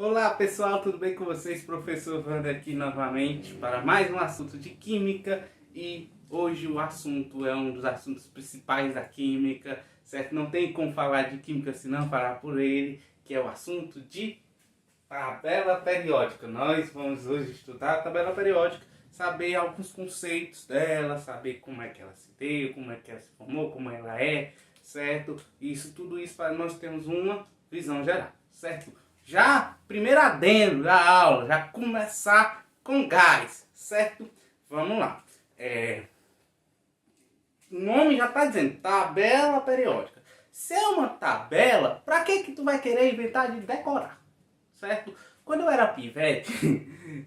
Olá pessoal, tudo bem com vocês? Professor Wander aqui novamente para mais um assunto de química e hoje o assunto é um dos assuntos principais da química, certo? Não tem como falar de química se não falar por ele, que é o assunto de tabela periódica. Nós vamos hoje estudar a tabela periódica, saber alguns conceitos dela, saber como é que ela se deu, como é que ela se formou, como ela é, certo? Tudo isso para nós termos uma visão geral, certo? Já, primeiro adendo da aula, já começar com gás, certo? Vamos lá. O nome já está dizendo, tabela periódica. Se é uma tabela, para que tu vai querer inventar de decorar? Certo? Quando eu era pivete,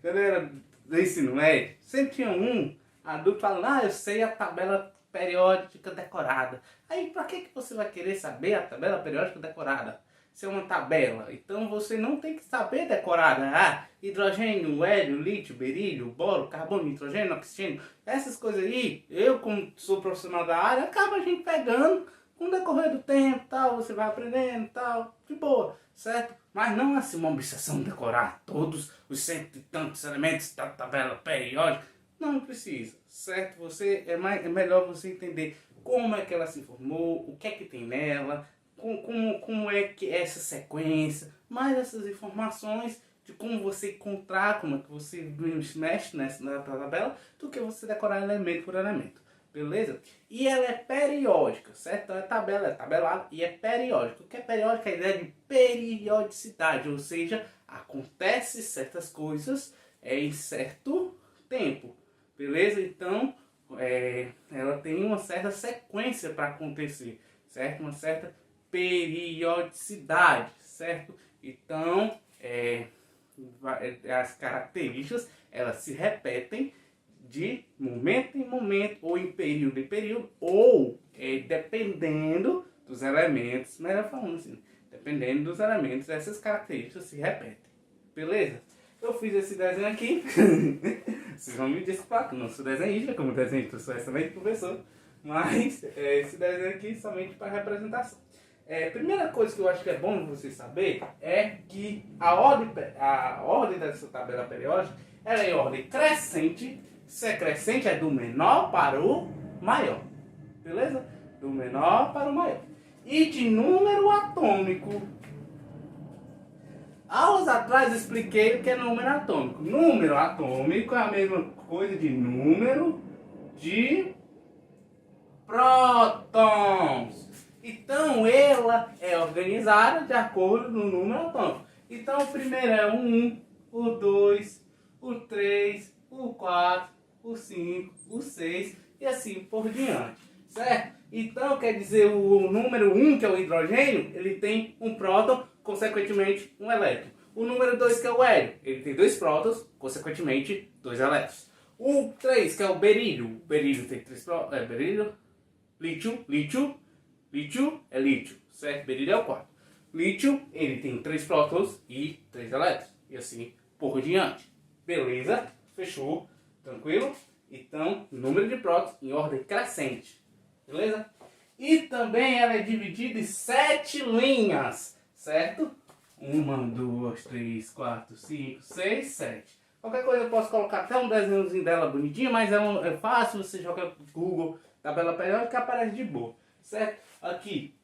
quando eu era do ensino médio, sempre tinha um adulto falando, eu sei a tabela periódica decorada. Aí, para que você vai querer saber a tabela periódica decorada? Se é uma tabela, então você não tem que saber decorada. Hidrogênio, hélio, lítio, berílio, boro, carbono, nitrogênio, oxigênio, essas coisas aí, eu como sou profissional da área, acaba a gente pegando com o decorrer do tempo, tal, você vai aprendendo, tal, de boa, certo? Mas não assim uma obsessão decorar todos os cento e tantos elementos da tabela periódica, não precisa, certo? É melhor você entender como é que ela se formou, o que é que tem nela, como é que é essa sequência, mais essas informações de como você encontrar, como é que você mexe na tabela, do que você decorar elemento por elemento, beleza? E ela é periódica, certo? Então é tabelada e é periódica. O que é periódica? É a ideia de periodicidade, ou seja, acontece certas coisas em certo tempo, beleza? Então ela tem uma certa sequência para acontecer, certo? Uma certa periodicidade, certo? Então, as características, elas se repetem de momento em momento, ou em período, ou dependendo dos elementos, melhor falando assim, dependendo dos elementos, essas características se repetem, beleza? Eu fiz esse desenho aqui, vocês vão me desculpar que eu não sou desenhista, como desenhista eu sou excelente professor, mas esse desenho aqui somente para representação. Primeira coisa que eu acho que é bom você saber é que a ordem dessa tabela periódica ela é em ordem crescente. Se é crescente é do menor para o maior, beleza? Do menor para o maior. E de número atômico. Aulas atrás expliquei o que é número atômico. Número atômico é a mesma coisa de número de prótons. Então, ela é organizada de acordo no número atômico. Então, o primeiro é o 1, o 2, o 3, o 4, o 5, o 6 e assim por diante, certo? Então, quer dizer, o número 1, que é o hidrogênio, ele tem um próton, consequentemente, um elétron. O número 2, que é o hélio, ele tem 2 prótons, consequentemente, 2 elétrons. O 3, que é o berílio tem 3 prótons, lítio é lítio, certo? Berílio é o 4. Lítio, ele tem 3 prótons e 3 elétrons. E assim por diante. Beleza? Fechou? Tranquilo? Então, número de prótons em ordem crescente. Beleza? E também ela é dividida em 7 linhas, certo? 1, 2, 3, 4, 5, 6, 7. Qualquer coisa eu posso colocar até um desenhozinho dela bonitinho, mas é fácil, você joga no Google, tabela periódica, aparece de boa, certo? Aqui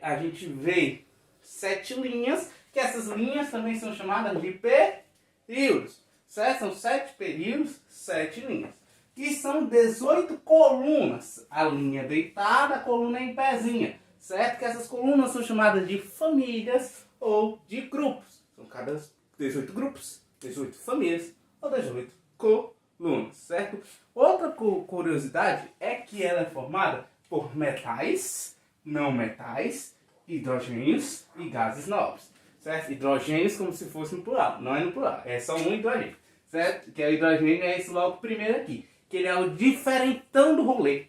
a gente vê 7 linhas, que essas linhas também são chamadas de períodos, certo? São 7 períodos, 7 linhas. E são 18 colunas, a linha deitada, a coluna em pezinha, certo? Que essas colunas são chamadas de famílias ou de grupos. São cada 18 grupos, 18 famílias ou 18 colunas, certo? Outra curiosidade é que ela é formada por metais, não metais, hidrogênios e gases nobres, certo? Hidrogênios como se fosse no plural, não é no plural, é só um hidrogênio, certo? Que é o hidrogênio, é esse logo primeiro aqui, que ele é o diferentão do rolê,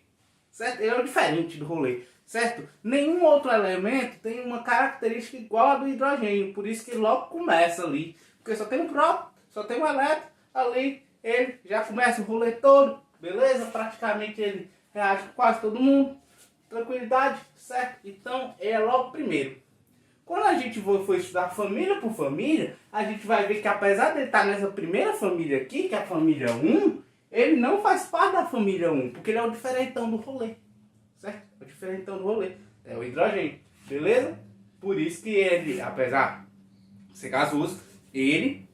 certo? Ele é o diferente do rolê, certo? Nenhum outro elemento tem uma característica igual a do hidrogênio, por isso que logo começa ali, porque só tem um próton, só tem um elétron, ali ele já começa o rolê todo, beleza? Praticamente ele reage com quase todo mundo, tranquilidade, certo? Então é logo primeiro. Quando a gente for estudar família por família, a gente vai ver que apesar de ele estar nessa primeira família aqui, que é a família 1, ele não faz parte da família 1, porque ele é o diferentão do rolê. Certo? O diferentão do rolê. É o hidrogênio. Beleza? Por isso que ele, apesar de ser gasoso, ele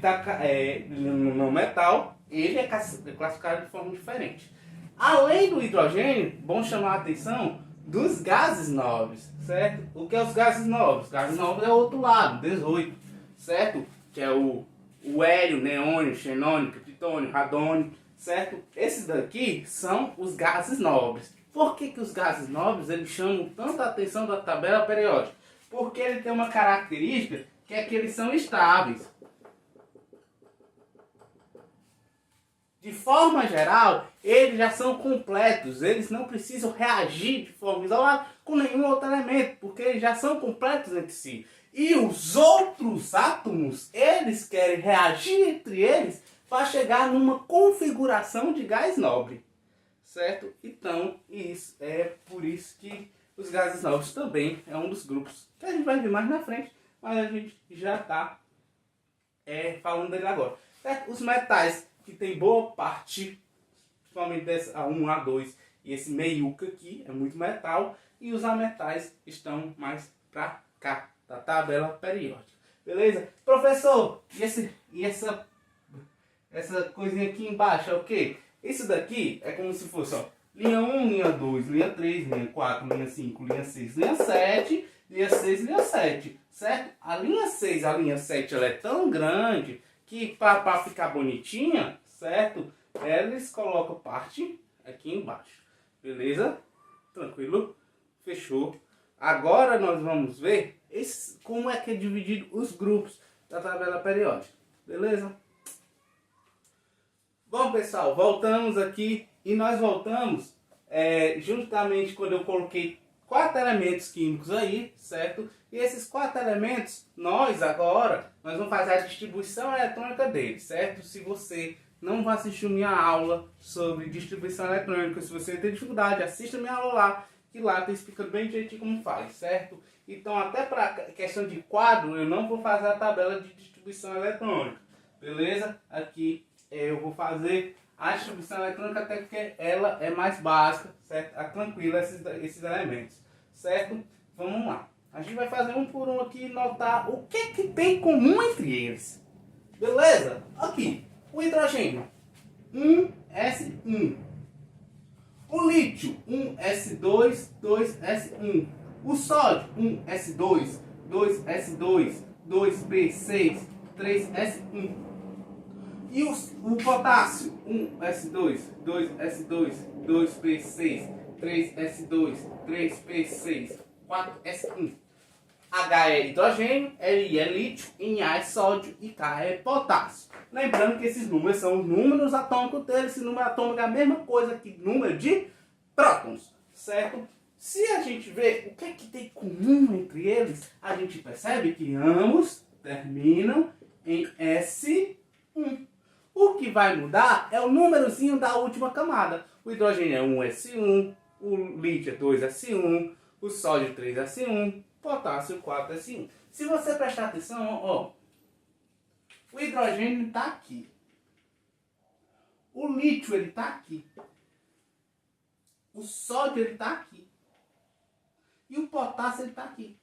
tá no metal, ele é classificado de forma diferente. Além do hidrogênio, bom chamar a atenção dos gases nobres, certo? O que é os gases nobres? Os gases nobres é o outro lado, 18, certo? Que é o hélio, neônio, xenônio, criptônio, radônio, certo? Esses daqui são os gases nobres. Por que os gases nobres eles chamam tanta atenção da tabela periódica? Porque ele tem uma característica que é que eles são estáveis. De forma geral, eles já são completos, eles não precisam reagir de forma isolada com nenhum outro elemento, porque eles já são completos entre si. E os outros átomos, eles querem reagir entre eles para chegar numa configuração de gás nobre. Certo? Então, isso é por isso que os gases nobres também é um dos grupos que a gente vai ver mais na frente, mas a gente já está falando dele agora. Certo? Os metais, que tem boa parte, principalmente dessa A1, A2 e esse meiuca aqui, é muito metal, e os ametais estão mais para cá, da tabela periódica. Beleza? Professor, e essa coisinha aqui embaixo é o quê? Isso daqui é como se fosse, ó, linha 1, linha 2, linha 3, linha 4, linha 5, linha 6, linha 7, linha 6, linha 7, certo? A linha 6, a linha 7, ela é tão grande que para ficar bonitinha, certo? Eles colocam parte aqui embaixo. Beleza? Tranquilo? Fechou. Agora nós vamos ver como é que é dividido os grupos da tabela periódica. Beleza? Bom, pessoal, voltamos aqui e nós voltamos justamente quando eu coloquei 4 elementos químicos aí, certo? E esses 4 elementos, nós vamos fazer a distribuição eletrônica deles, certo? Se você não vai assistir minha aula sobre distribuição eletrônica, se você tem dificuldade, assista minha aula lá, que lá está explicando bem direitinho como faz, certo? Então, até para questão de quadro, eu não vou fazer a tabela de distribuição eletrônica, beleza? Aqui eu vou fazer a distribuição eletrônica até porque ela é mais básica, certo? É tranquila esses elementos, certo? Vamos lá. A gente vai fazer um por um aqui e notar o que tem em comum entre eles. Beleza? Aqui, o hidrogênio, 1s1. O lítio, 1s2, 2s1. O sódio, 1s2, 2s2, 2p6, 3s1. E o potássio, 1s2, 2s2, 2p6, 3s2, 3p6, 4s1. H é hidrogênio, Li é lítio, Na é sódio e K é potássio. Lembrando que esses números são os números atômicos deles. Esse número atômico é a mesma coisa que número de prótons, certo? Se a gente vê o que tem em comum entre eles, a gente percebe que ambos terminam em S1. O que vai mudar é o númerozinho da última camada. O hidrogênio é 1s1, o lítio é 2s1, o sódio 3s1, potássio 4s1. Se você prestar atenção, ó, o hidrogênio está aqui. O lítio ele está aqui. O sódio ele está aqui. E o potássio ele está aqui.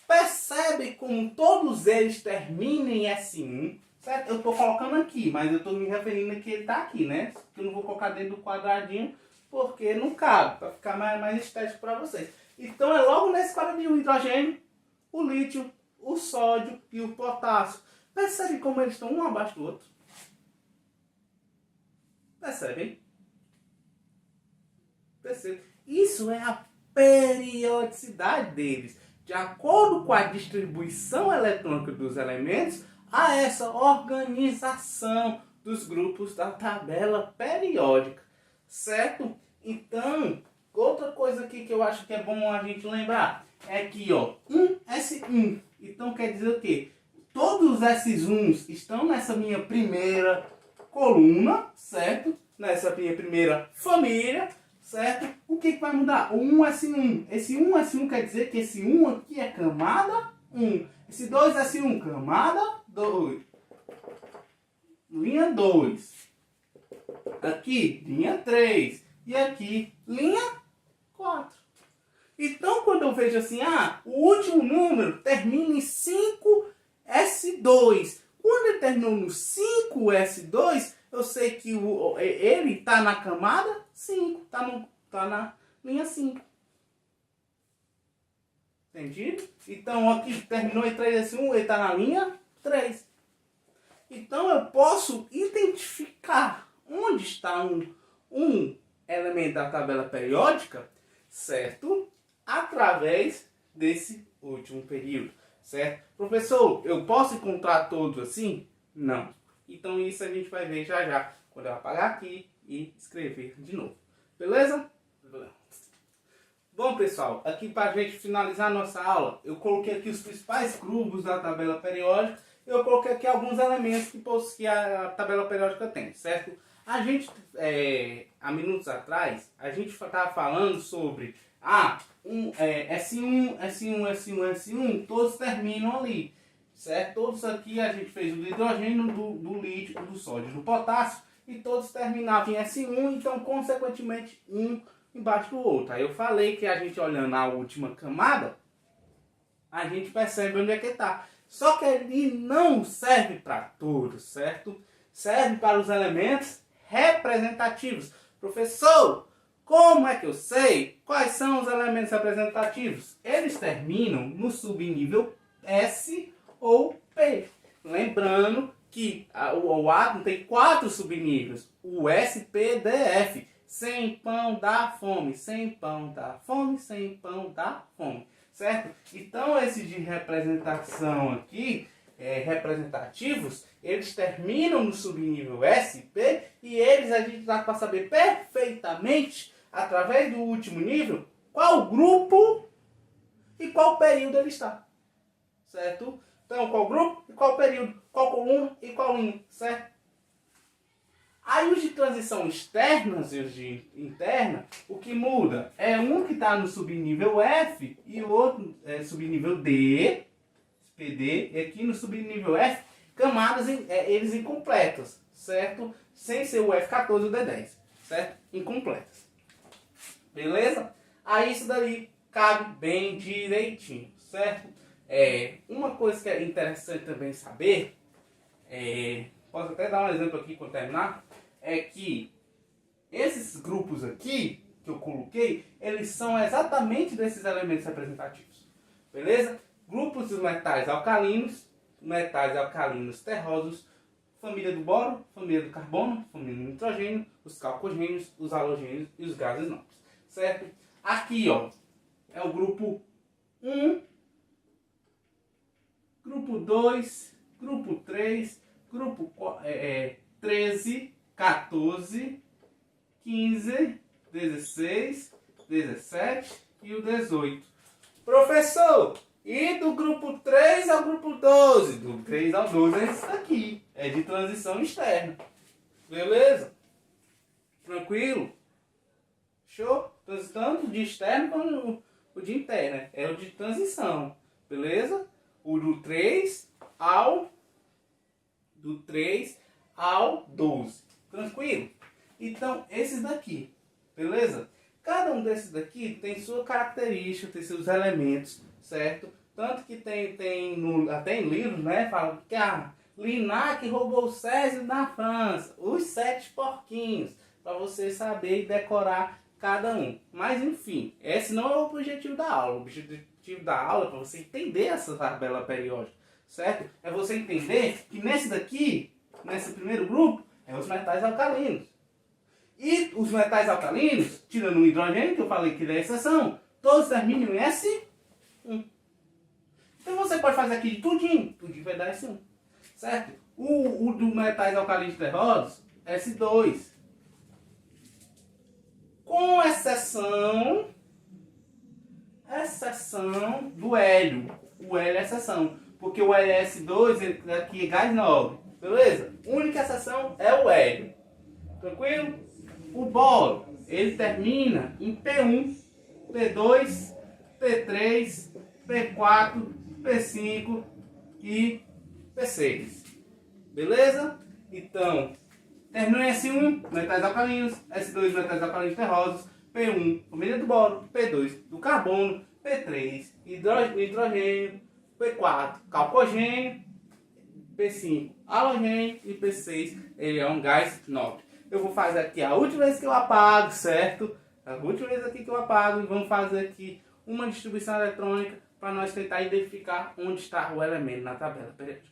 Percebe como todos eles terminam em S1. Certo? Eu estou colocando aqui, mas eu estou me referindo a que ele está aqui, né? Eu não vou colocar dentro do quadradinho, porque não cabe, para ficar mais estético para vocês. Então é logo nesse quadradinho o hidrogênio, o lítio, o sódio e o potássio. Percebe como eles estão um abaixo do outro? Percebem? Percebe? Isso é a periodicidade deles. De acordo com a distribuição eletrônica dos elementos, a essa organização dos grupos da tabela periódica, certo? Então, outra coisa aqui que eu acho que é bom a gente lembrar é que, ó, 1s1. Então quer dizer o quê? Todos esses 1s estão nessa minha primeira coluna, certo? Nessa minha primeira família, certo? O que vai mudar? O 1S1. Esse 1S1 quer dizer que esse 1 aqui é camada 1. Esse 2S1, camada 2. Linha 2. Aqui, linha 3. E aqui, linha 4. Então, quando eu vejo assim, o último número termina em 5S2. Quando ele terminou no 5S2, eu sei que ele está na camada 5. Está na linha 5. Entendido? Então, aqui terminou em 3S1, ele está na linha 3. Então, eu posso identificar onde está um elemento da tabela periódica, certo? Através desse último período, certo? Professor, eu posso encontrar todos assim? Não. Então isso a gente vai ver já já, quando eu apagar aqui e escrever de novo. Beleza? Bom, pessoal, aqui para a gente finalizar a nossa aula, eu coloquei aqui os principais grupos da tabela periódica. Eu coloquei aqui alguns elementos que a tabela periódica tem, certo? A gente, há minutos atrás, a gente estava falando sobre S1, S1, S1, S1, todos terminam ali, certo? Todos aqui a gente fez o do hidrogênio, do lítio, do sódio, do potássio, e todos terminavam em S1, então, consequentemente, um embaixo do outro. Aí eu falei que a gente olhando a última camada, a gente percebe onde é que está. Só que ele não serve para todos, certo? Serve para os elementos representativos. Professor, como é que eu sei quais são os elementos representativos? Eles terminam no subnível S ou P. Lembrando que o átomo tem 4 subníveis. O S, P, D, F. Sem pão dá fome. Sem pão dá fome. Sem pão dá fome. Certo? Então, esses de representação aqui, representativos, eles terminam no subnível SP e eles a gente dá para saber perfeitamente, através do último nível, qual grupo e qual período ele está. Certo? Então, qual grupo e qual período, qual coluna e qual linha, certo? Aí os de transição externas e os de interna, o que muda é um que está no subnível F e o outro subnível D, PD, e aqui no subnível F, camadas eles incompletas, certo? Sem ser o F14 e o D10, certo? Incompletas. Beleza? Aí isso daí cabe bem direitinho, certo? Uma coisa que é interessante também saber, posso até dar um exemplo aqui quando terminar, é que esses grupos aqui que eu coloquei, eles são exatamente desses elementos representativos. Beleza? Grupos dos metais alcalinos terrosos, família do boro, família do carbono, família do nitrogênio, os calcogênios, os halogênios e os gases nobres. Certo? Aqui, ó, é o grupo 1, grupo 2, grupo 3, grupo 13, 14, 15, 16, 17 e o 18. Professor, e do grupo 3 ao grupo 12? Do 3 ao 12 é isso aqui. É de transição externa. Beleza? Tranquilo? Show? Tanto de externo quanto o de interno. É o de transição. Beleza? O do 3 ao 12. Tranquilo? Então, esses daqui. Beleza? Cada um desses daqui tem sua característica, tem seus elementos, certo? Tanto que tem até em livros, né? Fala que Linac roubou o Césio na França. Os 7 porquinhos. Para você saber e decorar cada um. Mas, enfim, esse não é o objetivo da aula. O objetivo da aula é para você entender essa tabela periódica, certo? É você entender que nesse daqui, nesse primeiro grupo, é os metais alcalinos. E os metais alcalinos, tirando o hidrogênio, que eu falei que ele é exceção, todos terminam em S1. Então você pode fazer aqui de tudinho vai dar S1. Certo? O do metais alcalinos terrosos, S2. Com exceção do hélio. O hélio é exceção. Porque o LS2 ele aqui é gás nobre. Beleza? A única exceção é o hélio. Tranquilo? O boro ele termina em P1, P2, P3, P4, P5 e P6. Beleza? Então, terminou em S1, metais alcalinos, S2, metais alcalinos terrosos, P1, família do boro, P2, do carbono, P3, hidrogênio, P4, calcogênio, P5, halogênio e P6, ele é um gás nobre. Eu vou fazer aqui a última vez que eu apago, certo? A última vez aqui que eu apago e vamos fazer aqui uma distribuição eletrônica para nós tentar identificar onde está o elemento na tabela periódica.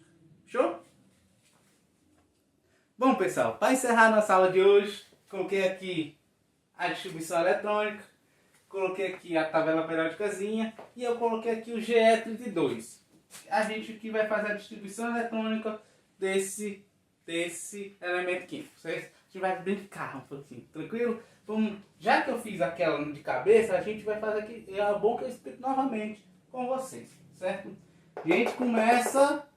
Show? Bom, pessoal, para encerrar nossa aula de hoje, coloquei aqui a distribuição eletrônica, coloquei aqui a tabela periódicazinha e eu coloquei aqui o GE32. A gente aqui vai fazer a distribuição eletrônica desse elemento químico, certo? A gente vai brincar um pouquinho, tranquilo? Vamos, já que eu fiz aquela de cabeça, a gente vai fazer aqui, é bom que eu explique novamente com vocês, certo? A gente começa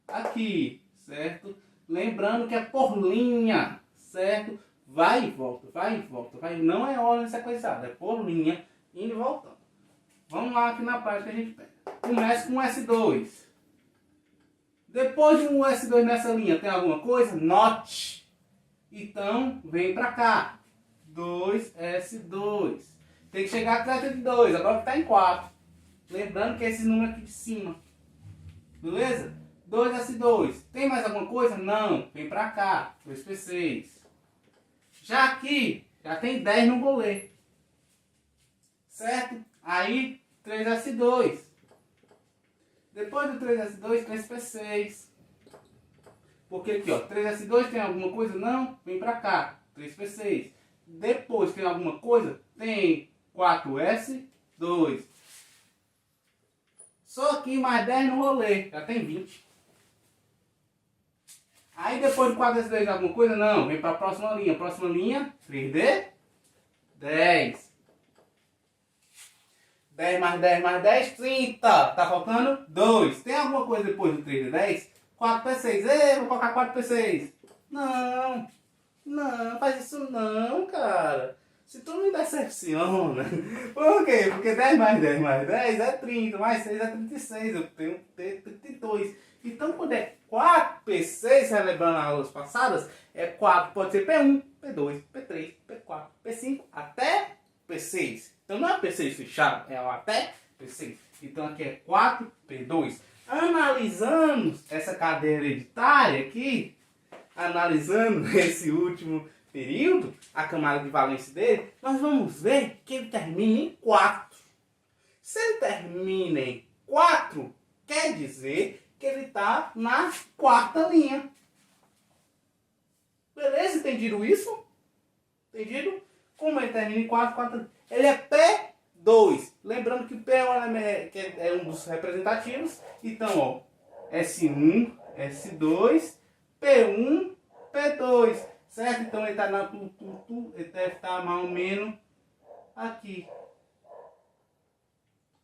aqui, certo? Lembrando que é por linha, certo? Vai e volta, vai e volta, vai. Não é ordem sequenciada, é por linha, indo e voltando. Vamos lá aqui na prática a gente pega. Começa com S2. Depois de um S2 nessa linha, tem alguma coisa? Note. Então, vem pra cá. 2S2. Tem que chegar a 32, agora que está em 4. Lembrando que é esse número aqui de cima. Beleza? 2S2. Tem mais alguma coisa? Não. Vem pra cá. 2P6. Já aqui, já tem 10 no bolê. Certo? Aí, 3S2. Depois do 3S2, 3P6. Porque aqui, ó, 3S2 tem alguma coisa? Não. Vem pra cá. 3P6. Depois tem alguma coisa? Tem 4S2. Só aqui mais 10 no rolê. Já tem 20. Aí depois do 4S2 alguma coisa? Não. Vem para a próxima linha. Próxima linha, 3D. 10. 10 mais 10 mais 10, 30. Tá faltando 2. Tem alguma coisa depois do 3D 10? 4P6. Ei, vou colocar 4P6. Não. Não, faz isso não, cara. Se tu me decepciona. Por quê? Porque 10 mais 10 mais 10 é 30, mais 6 é 36. Eu tenho que ter 32. Então, quando é 4P6, relembrando as aulas passadas, é 4, pode ser P1, P2, P3, P4, P5, até P6. Então, não é P6 fechado, é até P6. Então, aqui é 4, P2. Analisando essa cadeia hereditária aqui, analisando esse último período, a camada de valência dele, nós vamos ver que ele termina em 4. Se ele termina em 4, quer dizer que ele está na quarta linha. Beleza? Entendido isso? Entendido? Como ele termina em 4, ele é P2. Lembrando que P é um dos representativos. Então, ó, S1, S2, P1, P2. Certo? Então ele está na ele deve estar mais ou menos aqui.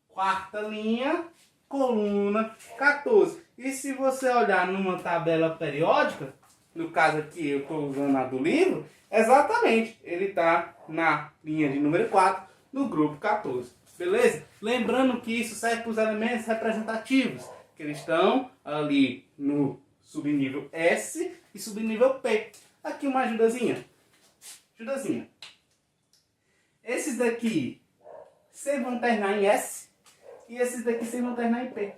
Quarta linha, coluna 14. E se você olhar numa tabela periódica, no caso aqui eu estou usando a do livro, exatamente, ele está na linha de número 4, no grupo 14. Beleza? Lembrando que isso serve para os elementos representativos, que eles estão ali no subnível S e subnível P. Aqui uma ajudazinha. Esses daqui sempre vão terminar em S e esses daqui sempre vão terminar em P.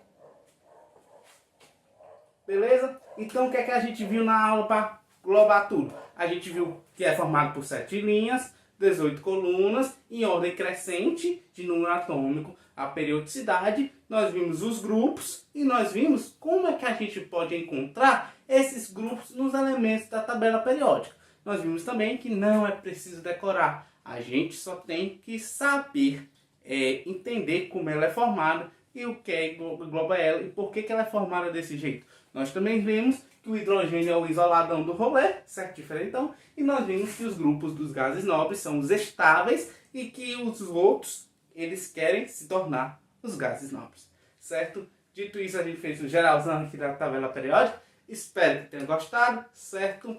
Beleza? Então o que é que a gente viu na aula para englobar tudo? A gente viu que é formado por 7 linhas, 18 colunas, em ordem crescente de número atômico, a periodicidade. Nós vimos os grupos e nós vimos como é que a gente pode encontrar esses grupos nos elementos da tabela periódica. Nós vimos também que não é preciso decorar. A gente só tem que saber entender como ela é formada e o que engloba ela e por que ela é formada desse jeito. Nós também vimos que o hidrogênio é o isoladão do rolê, certo? Diferentão. E nós vimos que os grupos dos gases nobres são os estáveis e que os outros, eles querem se tornar os gases nobres, certo? Dito isso, a gente fez o geralzão aqui da tabela periódica. Espero que tenham gostado, certo?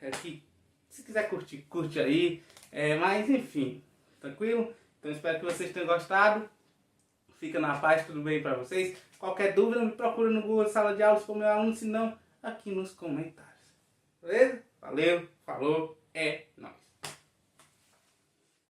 Aqui Se quiser curtir, curte aí. Mas enfim, tranquilo? Então espero que vocês tenham gostado. Fica na paz, tudo bem pra vocês? Qualquer dúvida me procura no Google Sala de Aula se for meu aluno, se não, aqui nos comentários. Beleza? Valeu, falou, é nóis.